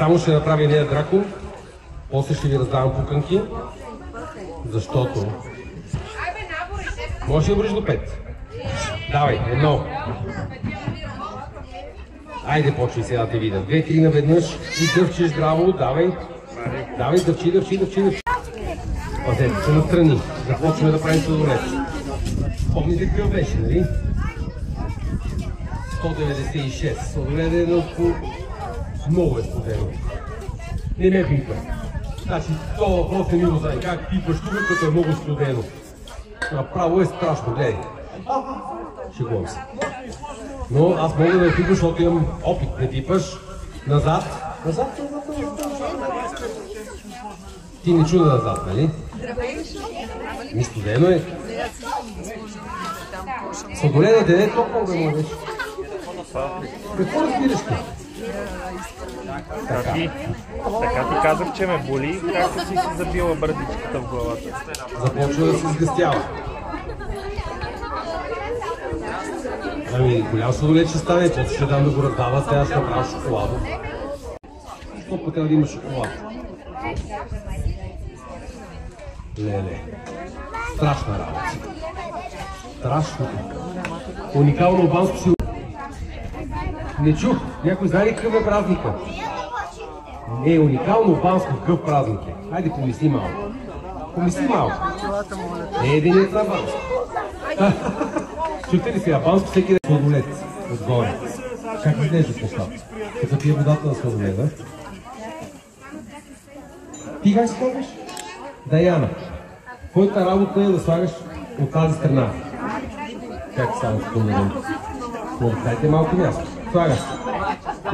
Само ще направя нея драко, после ще ви раздавам пуканки, защото... Може да броиш до 5. Давай, 1. Айде, почвай сега да те видя. 2, 3 наведнъж и дъвчеш здраво, давай. Давай, дъвчи. Пазете се настрани. Започваме да правим сладолед. Помните какъв беше, нали? 196. Сладолед е много е студено. Не ме пипа. Значи, това въпрос не ми го знае. Как пипаш тук, като е много студено? Направо е страшно, гледай. Шегувам се. Но аз мога да я пипаш, защото имам опит. Не пипаш. Назад. Назад. Ти не чуда назад, нали? Ми студено е. Сладоледът не е толкова да можеш. Какво разбираш ти? Така ти казах, че ме боли, както си забила бърдичката в главата. Започва да се сгъстява. Ами, голям сладолед ще стане, после ще дам да го раздава, сега ще направя шоколадо. Защо пък трябва да има шоколад? Леле. Страшна работа. Страшно. Уникално албанско си... Не чух. Някой знае ли какъв е празника? Не, уникално албанско какъв празник е. Хайде, помисли малко. Помисли малко. Не е денят на албанско. Чухте ли сега? Албанско всеки да е сладолед отгоре. Как изглежда нещата? Като пие водата на сладоледа. Ти как се казваш? Даяна. Твоята работа е да слагаш от тази страна. Как само ще помогнем? Дайте малко място. Слагаш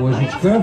лъжичка.